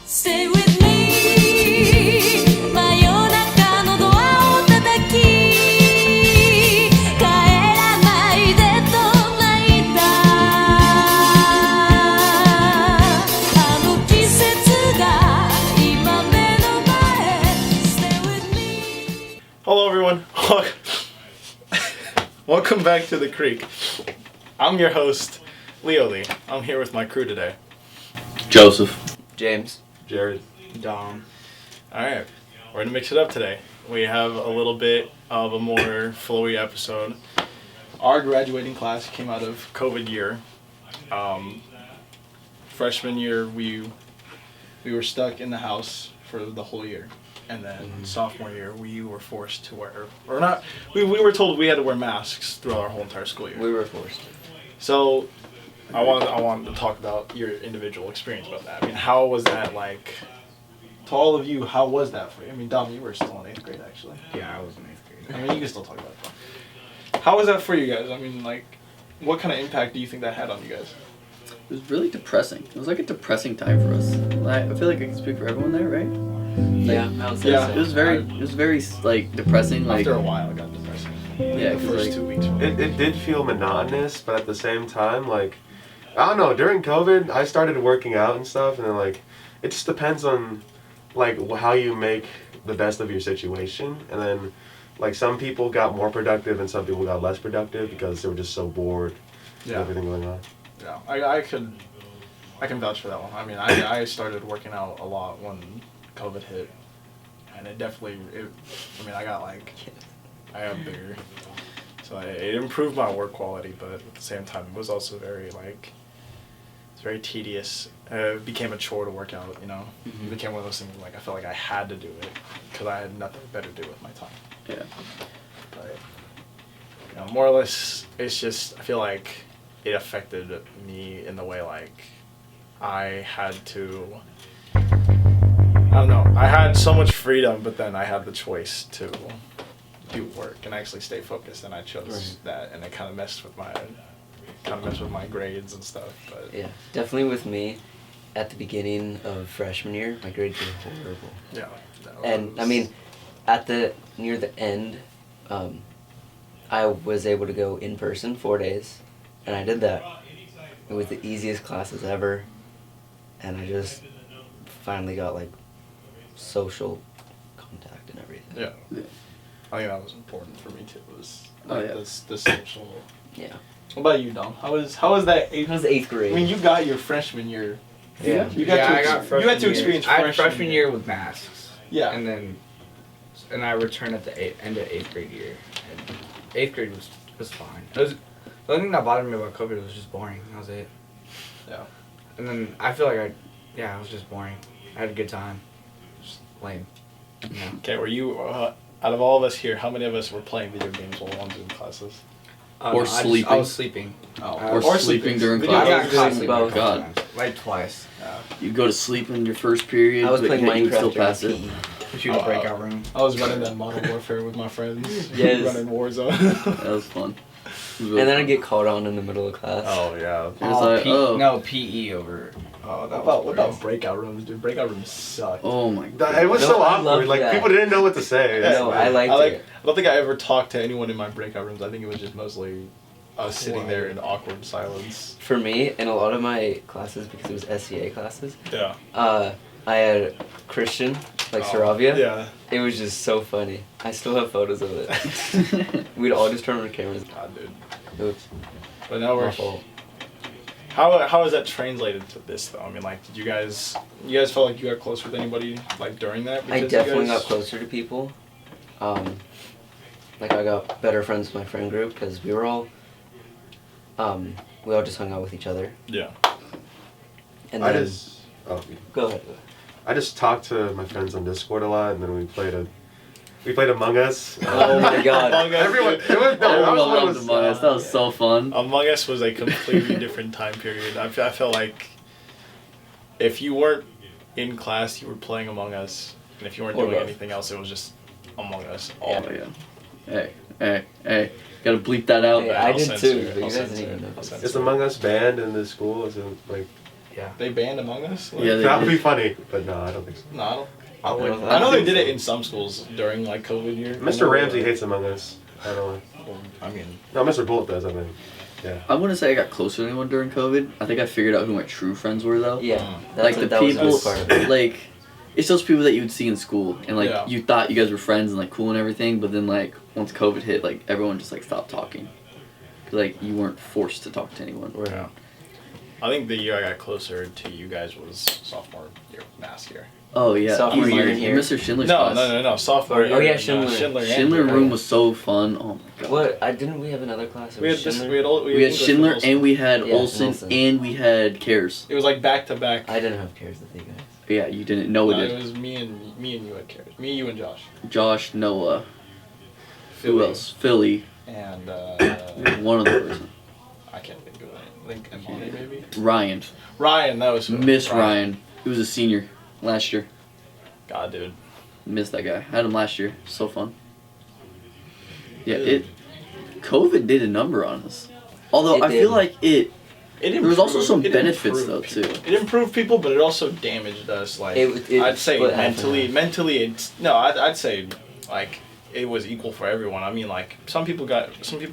Stay with me 真夜中のドアを叩き帰らないでと泣いたあの季節が今目の前 Stay with me Hello everyone. Welcome back to The Creek. I'm your host, Leo Lee. I'm here with my crew today. Joseph. James. Jared. Dom. Alright, we're gonna mix it up today. We have a little bit of a more flowy episode. Our graduating class came out of COVID year. Freshman year, we were stuck in the house for the whole year. And then sophomore year, we were forced to wear, or not, we were told we had to wear masks throughout our whole entire school year. We were forced. So, I wanted to talk about your individual experience about that. I mean, how was that like? To all of you, how was that for you? I mean, Dom, you were still in 8th grade, actually. Yeah, I was in 8th grade. I mean, you can still talk about it. How was that for you guys? I mean, like, what kind of impact do you think that had on you guys? It was really depressing. It was like a depressing time for us. I feel like I can speak for everyone there, right? Yeah, I would say Yeah. so. It was very like depressing. Like After a while, it got depressing. yeah, The 'cause, first like, 2 weeks. Were It did feel monotonous, but at the same time, like, I don't know, during COVID, I started working out and stuff, and then, like, it just depends on, like, how you make the best of your situation, and then, like, some people got more productive and some people got less productive because they were just so bored with yeah, everything going on. yeah. I can vouch for that one. I mean, I started working out a lot when COVID hit, and it definitely. I mean, I got bigger, so it improved my work quality. But at the same time, it was also very like. It's very tedious. It became a chore to work out. You know, It became one of those things like I felt like I had to do it because I had nothing better to do with my time. yeah. But more or less, it's just I feel like it affected me in the way like I had to. I don't know. I had so much freedom, but then I had the choice to do work and actually stay focused, and I chose that, and it kind of messed with my grades and stuff. But Yeah, definitely with me, at the beginning of freshman year, my grades were horrible. yeah. that And I was- mean, near the end, I was able to go in person 4 days, and I did that. It was the easiest classes ever, and I just finally got like social contact and everything. yeah. Yeah. I think that was important for me too. Was Oh, like yeah. the social. Yeah. What about you, Dom? How was that? It was 8th grade. I mean, you got your freshman year. Yeah. You got I got freshman you had to year. experience I had freshman year with masks. Yeah. And I returned at the end of 8th grade year. And 8th grade was fine. The only thing that bothered me about COVID was just boring. That was it. Yeah. And then I feel like it was just boring. I had a good time. Just lame. You know? Okay, were you out of all of us here? How many of us were playing video games while on Zoom classes? Or sleeping. I was sleeping. Or sleeping during Video I class. games got caught is- sleeping Oh, a God. couple times. Like twice. You go to sleep in your first period, I was but playing yet you would Minecraft still during pass it. PE. If you in the breakout room. I was running that Modern Warfare with my friends. Yes. Running Warzone. That was fun. It was really And then fun. I'd get called on in the middle of class. Oh yeah. It was like, No, PE over. Oh, that What about breakout rooms, dude? Breakout rooms suck. oh my It god. was No, so I awkward. loved Like, that. people didn't know what to say. Yeah, No, I liked it. I don't think I ever talked to anyone in my breakout rooms. I think it was just mostly us sitting there in awkward silence. For me, in a lot of my classes, because it was SEA classes, Yeah. I had Christian, like Saravia. Yeah. It was just so funny. I still have photos of it. We'd all just turn on our cameras. God, dude. Oops. But now we're. My fault. How is that translated to this though? I mean, like, did you guys felt like you got close with anybody like during that? I Because you definitely guys- got closer to people. Like I got better friends with my friend group because we all just hung out with each other. Yeah. And I then just, go ahead. I just talked to my friends on Discord a lot, and then we played Among Us. Oh my god. Among Us, Everyone, dude. it was, no, that Everyone was what loved was, Among Us. That was so fun. Among Us was a completely different time period. I felt like if you weren't in class, you were playing Among Us, and if you weren't Or doing both. anything else, it was just Among Us. Oh yeah. Hey. Gotta bleep that out. Hey, I'll I did censor too, it. but I'll you guys censor didn't it. know. I'll censor Is it. Among Us banned in this school? Is it like? Yeah. They banned Among Us. Like, Yeah, they That would did. be funny, but no, I don't think so. No, I don't. I wouldn't. I know they think did so. it in some schools during like COVID year. Mr. Ramsey hates Among Us. I don't know. Well, I mean, No, Mr. Bullet does. I mean, yeah. I wouldn't say I got closer to anyone during COVID. I think I figured out who my true friends were though. Yeah, that's Like what, the that was the people, best part of it. like it's those people that you would see in school, and like Yeah. you thought you guys were friends and like cool and everything, but then like once COVID hit, like everyone just like stopped talking. Like you weren't forced to talk to anyone. yeah. I think the year I got closer to you guys was sophomore year, last year. Oh yeah, Sophomore Easy. year in here? Mr. Schindler's No, class. no, sophomore year. Oh, yeah, in, Schindler. Schindler. and Schindler German. room was so fun. Oh my god. What? Didn't we have another class? It We had was this. Schindler? We We had English Schindler with Olsen. and we had Yeah, Olsen, Olsen. and we had Cares. It was like back to back. I didn't have cares with you guys. Yeah, you didn't know No, it. it was me and you had Cares. Me, you, and Josh. Josh, Noah, who Philly. else? Philly. And One other person. I can't think of it. I think Amani maybe. Ryan. Ryan, that was who. Miss Ryan. He was a senior last year. God, dude. Missed that guy. Had him last year. So fun. Yeah, Dude. COVID did a number on us. Although It I did. feel like it. It There was also some it benefits though improved too. people. It improved people, but it also damaged us. Like It I'd say split half and mentally, half. mentally, it's no. I'd say like it was equal for everyone. I mean, like some people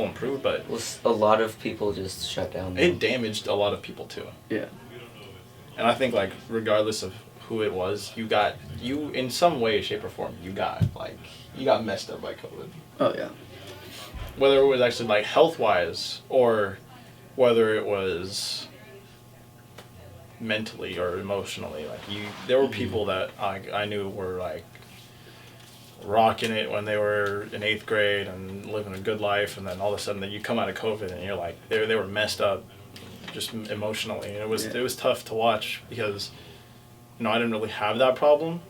improved, but Well, a lot of people just shut down. though. it damaged a lot of people too. Yeah. And I think like regardless of who it was, you in some way, shape, or form, you got messed up by COVID. Oh yeah. Whether it was actually like health wise or whether it was mentally or emotionally, like there were people that I knew were like rocking it when they were in 8th grade and living a good life, and then all of a sudden you come out of COVID and you're like they were messed up just emotionally, and it was tough to watch because I didn't really have that problem,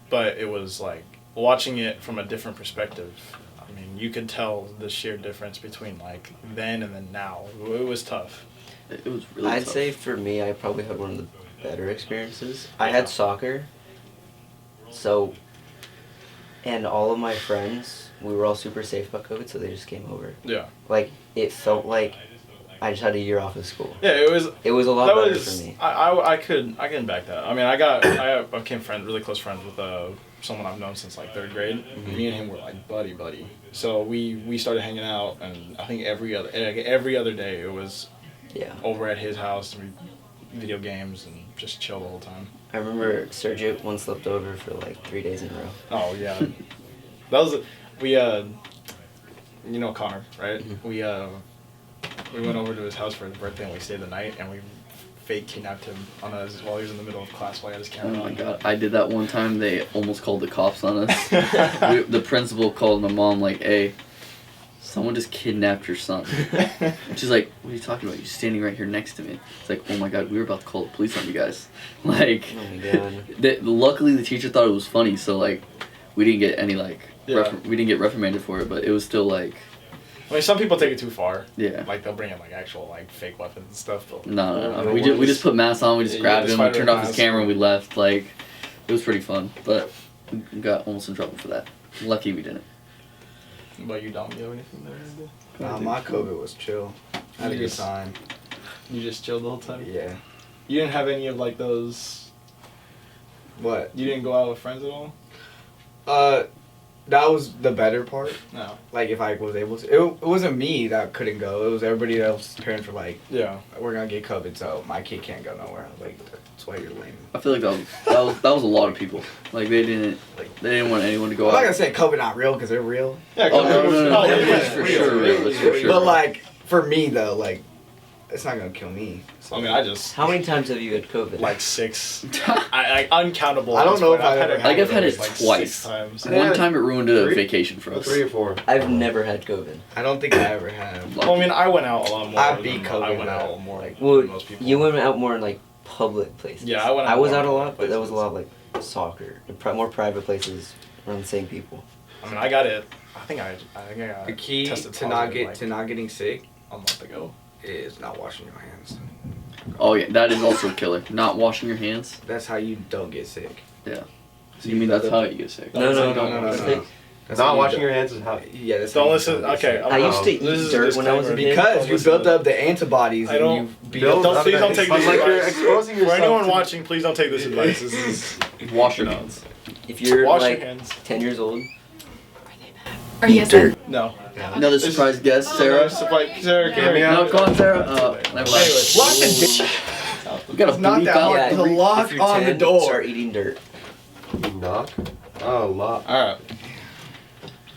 but it was like watching it from a different perspective. I mean, you could tell the sheer difference between like then and then now. It was tough. It was really I'd tough. say for me, I probably had one of the better experiences. I Yeah. had soccer, so, and all of my friends, we were all super safe about COVID, so they just came over. Yeah. Like, it felt like I just had a year off of school. Yeah, it was. It was a lot That better was. for me. I can back that. I mean, I became really close friends with someone I've known since like 3rd grade. Mm-hmm. Me and him were like buddy. So we started hanging out, and I think every other day it was Yeah. over at his house and we video games and just chill the whole time. I remember Sergio once slept over for like 3 days in a row. Oh yeah, that was Connor, right? Mhm. We went over to his house for his birthday and we stayed the night and we fake kidnapped him while he was in the middle of class while he had his Oh camera my on. god, I did that one time. They almost called the cops on us. The principal called my mom like, "Hey, someone just kidnapped your son." She's like, "What are you talking about? You're standing right here next to me." It's like, "Oh my god, we were about to call the police on you guys." Like, Oh my god. luckily the teacher thought it was funny, so like, we didn't get any like, Yeah. we didn't get reprimanded for it, but it was still like, I mean, some people take it too far. yeah. Like they'll bring in like actual like fake weapons and stuff. But No. We just put masks on. We just Yeah, grabbed the him. We spider turned off his mask. camera and we left. Like, it was pretty fun, but we got almost in trouble for that. Lucky we didn't. But you don't have anything there to do? Nah, my COVID was chill. I had a You good just- time. You just chilled the whole time. Yeah. You didn't have any of like those. What? You didn't go out with friends at all. That was the better part. No. Like, if I was able to. It wasn't me that couldn't go. It was everybody else's parents were like, Yeah. we're gonna get COVID, so my kid can't go nowhere. I was like, that's why you're lame. I feel like that was a lot of people. Like they didn't want anyone to go I'm not out. gonna say COVID not real, because they're real. Yeah. Oh, no. it It's is for real. sure real. It's for sure. But, like, for me, though, like, it's not gonna kill me. So. I mean, I just How many times have you had COVID? like 6. I uncountable. I at don't this know point. if I've ever it had I've had it like twice. 6 times. One time it ruined a Three? vacation for us. 3 or 4. I've never had COVID. I don't think I ever have. Well, I mean, I went out a lot more. I beat than- COVID I went though. out more like Well, than most people. you went out more in like public places. Yeah, I went out I was more out a in lot, public but there was a places. lot of like soccer, more private places around the same people. I mean, I got it. I think I got The key tested to not positive, to not getting sick a month ago. is not washing your hands. Oh yeah, that is also a killer. Not washing your hands. That's how you don't get sick. So you mean that's how you get sick? No, So no, you don't no, wanna no, say- no. That's Not how you washing do- your hands is how. Yeah, that's Don't how you listen. do it. Okay. I used to This is eat dirt when I was a disclaimer. kid. Because you built up the antibodies. I and don't- you beat Don't- up Please don't take But, this like, you're advice. exposing For yourself anyone to- watching, please don't take this advice. This is Wash your No. hands. If you're wash like your hands. 10 years old, Or yes, Dirt. No. Another surprise guest, Sarah. Sarah, Hear me No, out. come on, Sarah. Never mind. Lock the door. We got a It's not bleep that out. hard yeah, to lock if you're on the 10, door. start eating dirt. You knock? Oh, lock. All right.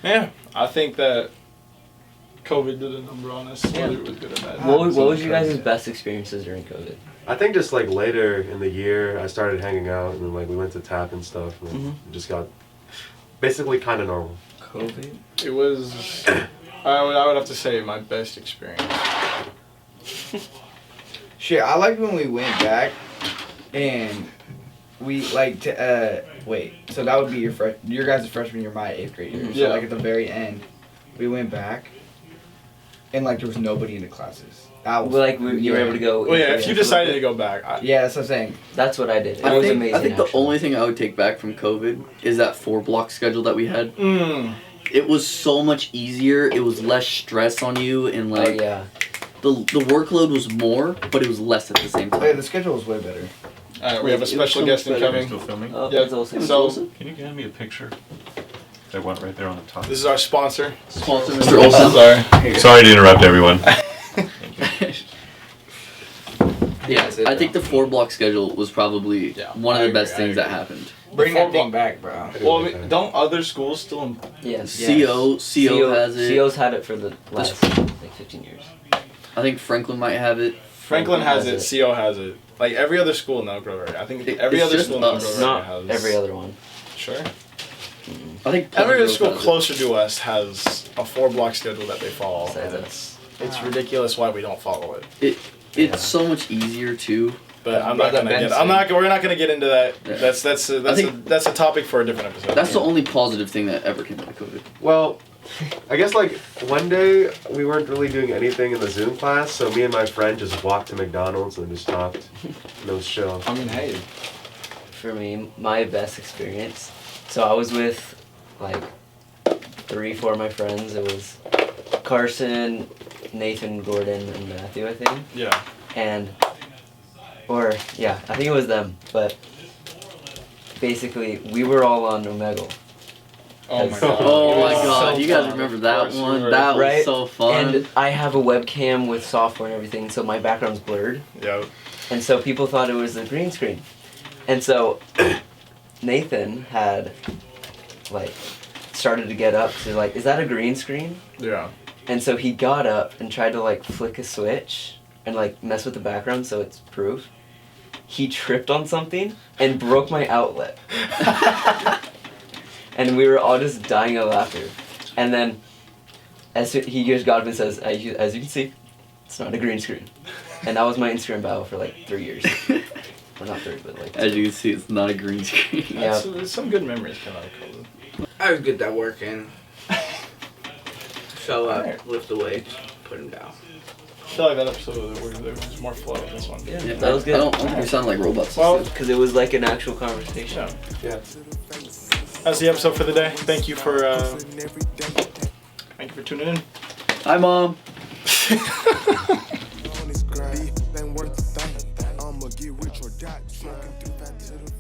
Yeah, I think that COVID did a number on us, whether it was good or bad. What was your guys' best experiences during COVID? I think just like later in the year, I started hanging out and then like we went to tap and stuff, and then it just got basically kind of normal. COVID? It was. I would have to say my best experience. Shit, I liked when we went back and we like to wait. So that would be your guys' freshman year, my 8th grade year. So Yeah. like at the very end, we went back and like there was nobody in the classes. That was Well, like you were able to go. Well, yeah, in if you for a decided to little go back, Yeah, that's what I'm saying. bit. That's what I did. It I was think, amazing. I think the actually. only thing I would take back from COVID is that 4-block schedule that we had. It was so much easier. It was less stress on you, and Oh like yeah. the workload was more, but it was less at the same Oh, yeah, time. the schedule was way better. all right, we have a It was special so guest much better. incoming. Still filming? Oh, Yeah, it's also so- Can you hand me a picture? That went right there on the top. This is our sponsor. Sponsor, Mr. Olson. Sorry. Sorry to interrupt everyone. Yeah, That's it, I think though. the 4-block schedule was probably Yeah, one of I the best agree, I things that agree. happened. Bring The that thing 4-block back, bro. Well, I mean, don't other schools still? Yes. CO has it. CO's had it for the last like 15 years. I think Franklin might have it. Franklin has it. has CO has it. Like every other school in the Oak Grove area. I think It- every it's other just school in the Oak us. Grove area Not has. every other one. Sure. I think Every Pleasant other Grove school has it. closer to us has a 4-block schedule that they follow, Besides and us. it's ridiculous why we don't follow it. It's so much easier too. But I'm Brother not gonna get. Benson. I'm not. We're not gonna get into that. Yeah. That's a topic for a different episode. That's the only positive thing that ever came out of COVID. Well, I guess like one day we weren't really doing anything in the Zoom class, so me and my friend just walked to McDonald's and just talked. And it was chill. I mean, hey. For me, my best experience. So I was with like 3-4 of my friends. It was Carson, Nathan, Gordon, and Matthew, I think. Yeah. I think it was them. But basically, we were all on Omegle. Oh my That's- god. Oh It my was god, so you guys fun. remember Of that course we one? were. That was Right? so fun. And I have a webcam with software and everything, so my background's blurred. Yeah. And so people thought it was a green screen. And so Nathan had like started to get up to like, is that a green screen? Yeah. And so he got up and tried to like flick a switch and like mess with the background so it's proof. He tripped on something and broke my outlet. And we were all just dying of laughter. And then he just got up and says, as you can see, it's not a green screen. And that was my Instagram bio for like 3 years. Well, not 3, but like. As you can see, it's not a green screen. Yeah. There's some good memories coming out of COVID. I would get that work in. Show up, Alright. lift the weights, put him down. I feel like that episode there was more flow in this one. Yeah, Yeah, that was good. I don't think we sound like robots. Well, Because it was like an actual conversation. yeah. Yeah. That's the episode for the day. Thank you for tuning in. Hi, Mom. on this grind. Ain't worth the thing. I'ma get rich or die. Smoking through back to the